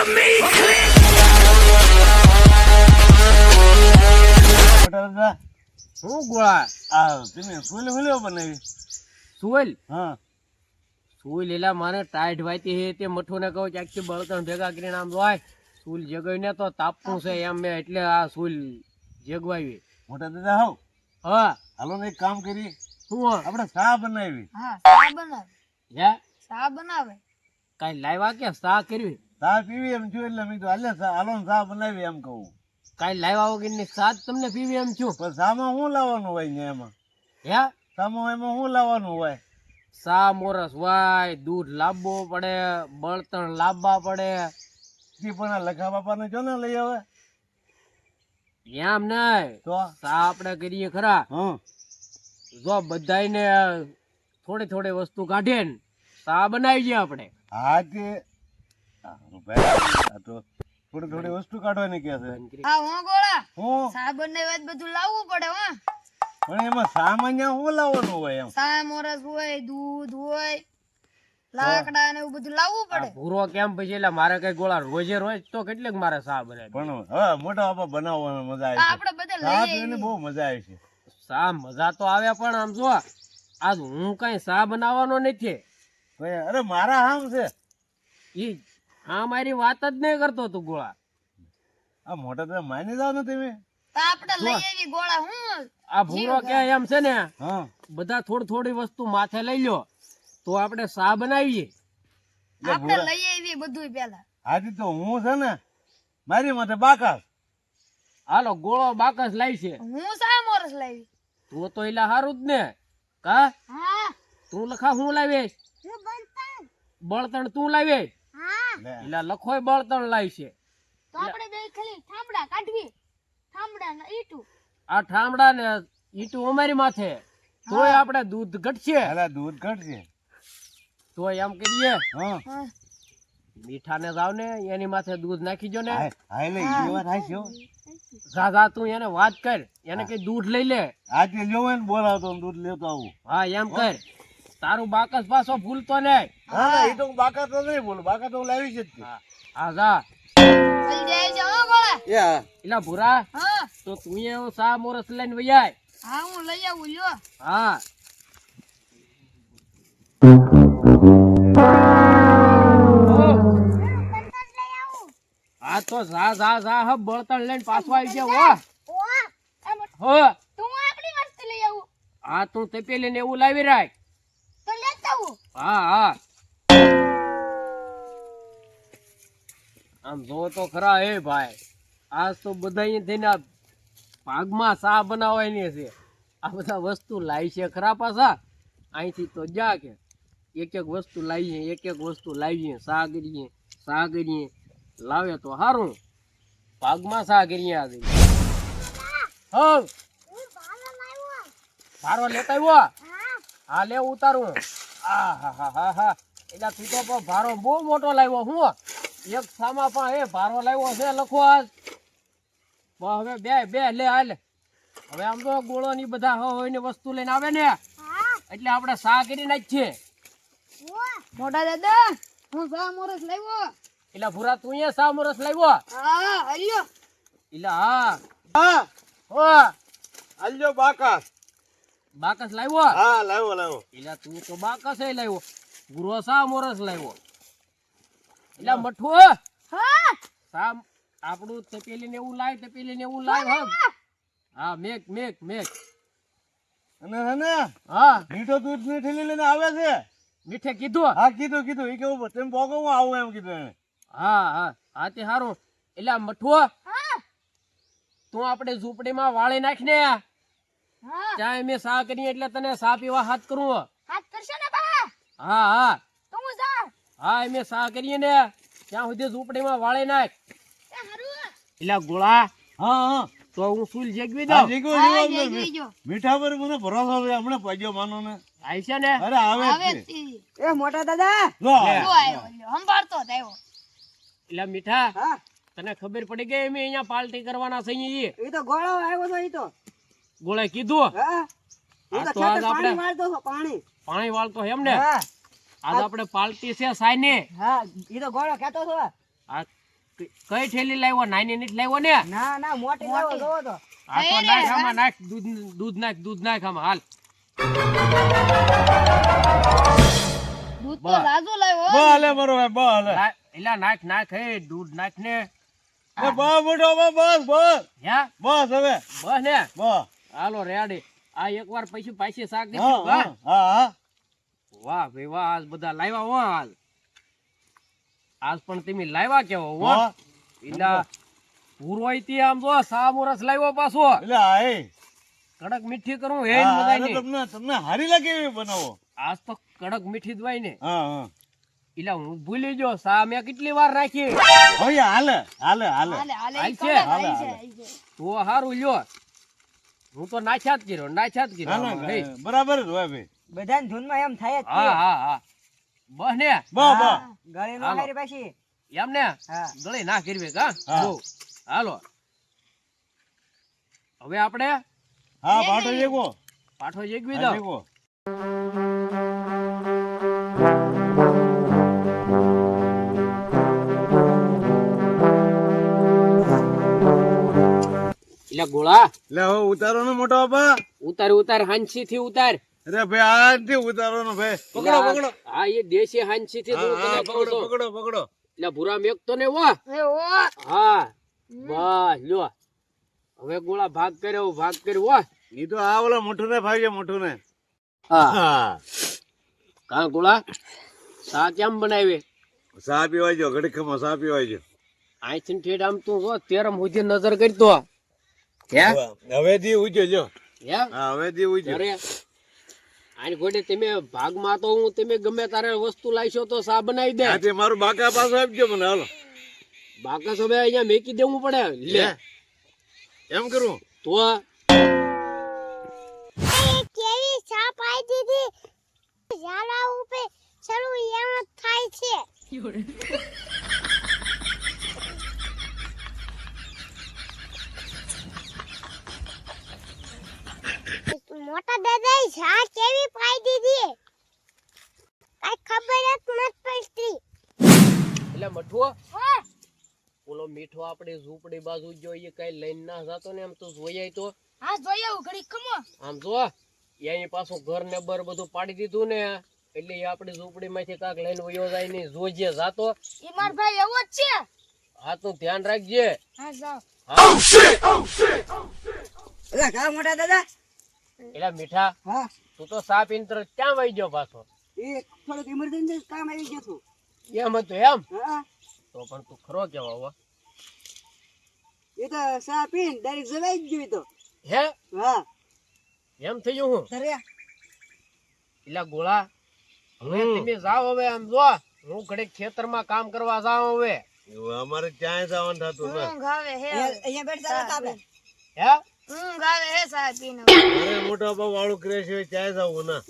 હું ગોળા તમે સુલ હુલ્યો બનાવી સુલ હા સુલ એલા મારે ટાઈટ વાતી હે તે મઠો ને કહું ચાકથી બળતણ ભેગા કરીને આમ જોય સુલ જગાવીને તો તાપવું છે એમ મેં એટલે આ સુલ જગવાવી મોટા દાદા હાવ હા હાલો ને એક કામ કરી શું આપણે ચા બનાવી હા ચા બનાવે હે ચા બનાવે કઈ લાવ્યા કે સા કરવી ચા પીવી એમ છું એટલે મેં કીધું હાલો ને ચા બનાવી એમ કહું કઈ લાવ્યા વગર ની સાત તમને પીવી એમ છું પણ ચામાં શું લાવવાનું હોય ને એમાં હે ચામાં એમાં શું લાવવાનું હોય સા મોરસ વાય દૂધ લાવવો પડે બળતણ લાવવા પડે તી પણ આ લખા બાપાને જો ને લઈ આવે એમ નઈ તો સા આપણે કરીએ ખરા હા જો બધાયને થોડી થોડી વસ્તુ કાઢે ને સા બનાવી દઈએ આપણે હા તે ભાઈ આ તો થોડી થોડી વસ્તુ કાઢવાની કે છે હા હું ગોળા હું ચા બનાવે બધું લાવવું પડે હા પણ એમાં સામાન્ય શું લાવવાનું હોય એમ ચા મોરસ હોય દૂધ હોય લાકડા ને એવું બધું લાવવું પડે ભૂરો કેમ પછી એટલે મારે કઈ ગોળા રોજે રોજ તો કેટલીક મારે સા બનાવી પણ હવે મોટા બાપા બનાવવાની મજા આવે છે આપણે બધા ચા લઈ પીવાની બહુ મજા આવે છે સા મજા તો આવે પણ આમ જો આજ હું કઈ સા બનાવવાનો નથી ભાઈ અરે મારા હામ છે ઈ હા મારી વાત જ નહીં કરતો તું ગોળા આ મોટા દાદા માની જાવ ને તમે તો આપણે લઈ આવી ગોળા હું આ ભૂરો કે એમ છે ને હા બધા થોડી થોડી વસ્તુ માથે લઈ લ્યો તો આપણે સા બનાવીએ આપણે લઈ આવી બધું પેલા આજે તો હું છે ને મારી માથે બાકાસ હાલો ગોળો બાકસ લાવી છે હું ચા મોરસ લાવી તું તો એલા હારું જ ને કા હા તું લખા હું લાવે હું બનતા બળતણ તું લાવે હા એલા લખોય બળતણ લાવી છે તો આપણે બે ખાલી ઠામડા કાઢવી ઠામડા ને ઈટું આ ઠામડા ને ઈટું અમારી માથે તોય આપણે દૂધ ઘટશે પેલા દૂધ ઘટશે તોય એમ કરીએ હા હા મીઠા ને જાવ ને એની માથે દૂધ નાખી જો ને હાય લે એ વાત હાચી હો જા જા તું એને વાત કર એને કઈ દૂધ લઈ લે આજે જોવે ને બોલાવતો ને દૂધ લેતો આવું હા એમ કર તારું બાકસ પાછો ભૂલતો નહીં હા એ તો હું બાકા તો નહીં બોલું બાકા તો હું લાવી જ છે હા જા જલ્દી આવી જાઓ હો ગોળા એ હા એલા ભૂરા હા તો તું એવો સા મોરસ લઈને વૈયાય હા હું લઈ આવું લ્યો હા હા તો જા જા જા હ બળતણ લઈને પાછો આવી ગયા હો હો તું આપણી વસ્તુ લઈ આવું હા તું તપેલી ને એવું લાવી રાખ તો લેતા આવું હા હા આમ જો તો ખરા એ ભાઈ આજ તો બધા થઈને ભાગમાં સા બનાવવાની છે આ બધા વસ્તુ લાવી છે ખરા પાછા અહીંથી તો જા કે એક એક વસ્તુ લાવીએ એક એક વસ્તુ લાવીએ સા કરીએ લાવે તો સારું ભાગમાં સા કરીએ આ ગઈ હો ભારો લેતા આવ્યો હા લે ઉતારું આ હા હા હા હા એટલે તું તો પણ ભારો બહુ મોટો લાવ્યો હું એક સામા પણ એ ભારો લાવ્યો છે લખો આજ હવે બે લે હાલ હવે આમ તો ગોળો ની બધા હોય ને વસ્તુ લઈને આવે ને એટલે આપણે સા કરી નાખીએ મોટા દાદા હું ચા મોરસ લાવ્યો એટલે ભૂરા તું એ સા મોરસ લાવ્યો હા હલ્યો એટલે હા હા હો આલજો બાકાસ બાકસ લાવ્યો હા લાવ્યો લાવ્યો એટલે તું તો બાકસ એ લાવ્યો ભૂરો સા મોરસ લાવ્યો એટલે મઠો હા સા આપણું તપેલી ને એવું લાય હા મેક અને હા મીઠો દૂધ ની ઠેલી લઈને આવે છે મીઠે કીધું હા કીધું એ કેવું તેમ પોગો હું આવું એમ કીધું એને હા તે સારું એટલે મઠવો તું આપણે ઝૂંપડીમાં વાળી નાખ ને હા ત્યાં મેં સા કરી એટલે તને સા પીવા હાથ કરું હાથ કરશો ને બા હા તો હું જા હા અમે સા કરીએ ને ત્યાં સુધી ઝૂંપડીમાં વાળી નાખ એ હારું એટલે ગોળા હા તો હું સુલ જગવી હા દઉં જીગો હા જીગો જઈ જો મીઠા પર મને ભરોસો છે હમણાં પગ્યો માનો ને આવી છે ને અરે આવે હવે જ છે એ મોટા દાદા લો લે. જો આવ્યો લ્યો સંભાળતો જ આવ્યો એટલે મીઠા હા તને ખબર પડી ગઈ અમે અહીંયા પાર્ટી કરવાના છીએ એ તો ગોળો આવ્યો તો એ તો ગોળે કીધું હા એ આ તો તો આજ ખેતર આપણે પાણી વાળતો હતો પાણી પાણી વાળતો એમ ને હા આજ આપણે પાર્ટી છે સાઈને હા એ તો ગોળો કહેતો હતો આ કઈ થેલી લાવ્યો? નાની નથી લાવ્યો ને? ના ના મોટી લાવો જોવો તો આ તો નાખ આમાં, નાખ દૂધ નાખ આમાં, હાલ. દૂધ તો બસ. જાજુ લાવ્યો હો. બહાલે મારો ભાઈ બહાલે એલા નાખ હે, દૂધ નાખ ને. એ બા મોટો બા બસ હે બસ હવે બસ ને, બસ હાલો રેડી. આ એકવાર પછી પાછી શાક હા દીધી. હા હા વાહ ભાઈ વાહ, આજ બધા લાવ્યા હો. આજ પણ તમે લાવ્યા કેવો હો. હા એલા પૂરોય થી આમ જો સામોરસ લાવ્યો પાછો. એટલે આ એ કડક મીઠી કરું હે હા, મજા એટલે નહીં. તમને હારી લાગે એવી બનાવો આજ તો કડક મીઠી જ હોય ને. હા હા એલા હું ભૂલી ગયો, સા મેં કેટલી વાર રાખી. હવે હાલે હાલે હાલે હાલે હાલે હાલ ઈ છે, કરે, હાલે, હાલ છે, હાલે. હાલ છે. તો હારું લ્યો. હું તો નાખ્યા જ કર્યો ના આમાં, ના હે. બરાબર જ હોય ભાઈ બધાને ધૂનમાં એમ થાય જ હા હા હા બસ ને બસ બસ ગળી નો હાલો. હારી પાછી એમ ને હા ગળી ના કરવી કા. હા. જો, હાલો હવે આપણે હા પાટો જેવો પાઠો જેગવી હા, દો. જેવો. એટલે ગોળા એટલે હવે ઉતારો ને મોટો બાપા ઉતાર હાંસી થી ઉતાર. અરે ભાઈ આ નથી ઉતારો ને ભાઈ પકડો પકડો હા એ દેશી હાંસી થી હા, હા, તને કહું પકડો છું. પકડો પકડો એટલે ભૂરા મેકતો ને વો. એ ઓ હા બસ લ્યો. હવે ગોળા ભાગ કર્યો હો. ઈ તો આ ઓલા મોઠું ને ભાઈ મોઠું ને હા હા કા ગોળા સા કેમ બનાવી? સા પીવાય જો ઘડી ખમો સા પીવાય જો આઈથી ઠેઠ આમ તું જો તેરમ સુધી નજર કરતો. હે હવે દી ઉજો જો હે હા હવે દી ઉજો અરે આની ગોડે તમે ભાગમાં તો હું તમે ગમે તારે વસ્તુ લાવશો તો સા બનાવી દે. આથી મારું બાકા પાછો આપજો મને હાલો બાકસ હવે અહીંયા મેકી દેવું પડે. લે એમ કરું તો કેવી છાપ આઈ દીધી ઝાડા ઉપર ચલું એમ જ થાય છે. મોટા દાદા ઝા કેવી પાઈ દીધી કઈ ખબર જ નથી પડતી. એટલે મઠવો ઓલો મીઠો આપણે ઝૂંપડી બાજુ જોઈએ કઈ લઈને ના જાતો ને એમ તો જોઈએ તો હા જોઈએ હું ઘડી ખમો આમ જો અહીંયા પાછું ઘર ને બર બધું પાડી દીધું ને એટલે એ આપણી ઝૂંપડી માંથી કાક લઈને વયો જાય ને જોજે જાતો. ઈ માર ભાઈ એવો જ છે. હા તું ધ્યાન રાખજે. હા જાઓ. હા એટલે કા મોટા દાદા એટલે મીઠા હા તું તો સા પીને તરત ક્યાં વહી ગયો પાછો? એ થોડુંક ઇમરજન્સી કામ આવી ગયું હતું એમ હતું એમ? હા તો પણ તું ખરો કેવા હો. એ તો સા પીને ડાયરેક્ટ જવાઈ જ ગયું તો હે હા એમ થયું હું? તરે એટલે ગોળા હવે તમે જાઓ હવે આમ જો હું ઘડીક ખેતરમાં કામ કરવા જાઉં હવે. અમારે ક્યાંય જવાનું થતું ને ઊંઘ આવે હે અહીંયા બેઠા હતા આપણે હે ઊંઘ આવે હે સાહેબ પીને. અરે મોટા બાપા વાળું કરે છે ક્યાંય જવું ના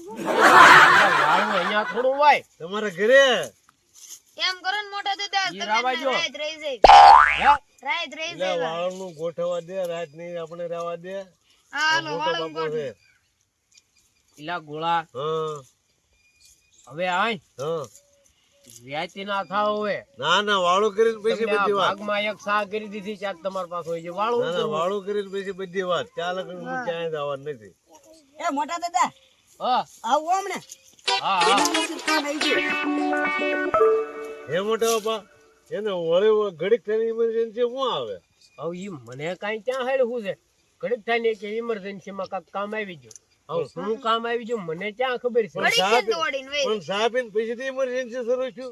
વાળું અહીંયા થોડું હોય. તમારે ઘરે એમ કરો ને મોટા દાદા ઈ તમે રાવા જો. રાત રહી જાય હે રાત રહી એટલે જાય. વાળનું ગોઠવવા દે રાત ની આપણે રહેવા દે હાલો મોટો વાળો બાપો છે એટલે ગોળા હા હવે આય હા વ્યાતી ના થાવ હવે. ના ના વાળું કરીને પછી તમને આ બધી વાત ભાગમાં એક સા કરી દીધી છે આજ તમારી પાસે હોય છે વાળું ના ના કરવું. વાળું કરીને પછી બધી વાત ચાલ હું ક્યાંય જવાનું નથી એ મોટા દાદા હા આવું હમણે હા હા કામ આવી ગયું હે મોટા બાપા એને વળી ઘડીક થઈને ઇમરજન્સી શું આવે હવે ઈ મને કાંઈ ક્યાં હેડવું છે? ઘડીક થાય ને કે ઇમરજન્સી માં કાંઈક કામ આવી ગયું. હવે શું કામ આવી ગયું મને ક્યાં ખબર છે? ઘડી સાહેબ, કે દોડીને વઈ પણ સા પીને પછી તો ઇમરજન્સી શરૂ છું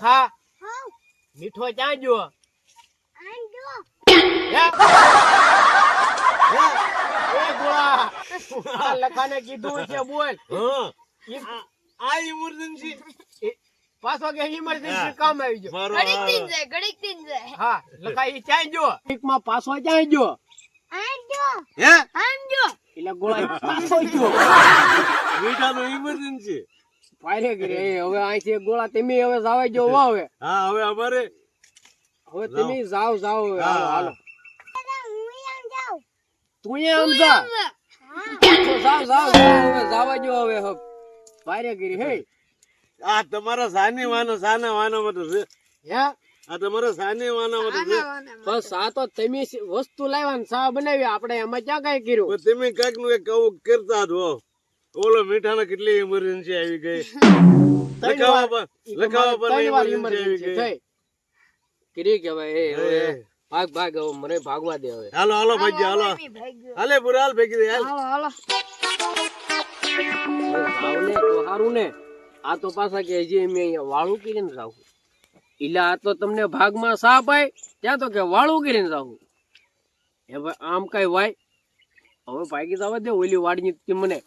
ખા મીઠો ક્યાં ગયો? હે? હે? એ ગોળા આ લખાને કીધું છે બોલ. હા ઈ આ ઇમરજન્સી પાછો કે ઇમરજન્સી કામ આવી ગયું. મારો ઘડીક હાલ. થી જાય ઘડીક થી જાય. હા લખા ઈ ક્યાં ગયો? માં પાછો ક્યાં ગયો? હે એટલે ગોળા પાછો ગયો. મીઠાનો ઇમરજન્સી પાયરે કરે હવે અહીંથી એક ગોળા તમે હવે જાવા જો હો હવે. હા હવે અમારે હવે તમે જાઓ હવે. હા, હાલો હા. હાલો તું એ આમ જા. તો જાવ હવે જાવા જો હવે હબ પાયરે કરી હે. આ તમારા સાની વાનો સાના વાનો બધું છે હે આ તમારે સાને વાના માટે છે. બસ આ તો તમે વસ્તુ લાવ્યા ને સા બનાવી, આપણે એમાં ક્યાં કઈ કર્યું. પણ તમે કાંઈક નું કંઈક આવું કરતા જ હો. ઓલો મીઠાને કેટલી ઇમરજન્સી આવી ગઈ. લખાવા પર emergency આવી ગઈ. કરી કે ભાઈ ભાગ ભાગ હવે મને ભાગવા દે હવે. હાલો હાલો ભાઈ હાલો હાલે પૂરા હાલ ભેગી દે હાલ. ભાવને તો હારું ને, આ તો પાછા કે હજી અમે અહીંયા વાળું કરીને રાખું. એટલે આ તો તમને ભાગમાં સા પાય ત્યાં તો કે વાળું કરીને રાખું. એ ભાઈ આમ કઈ વાય હવે ભાગી જવા દે ઓલી વાડીની મને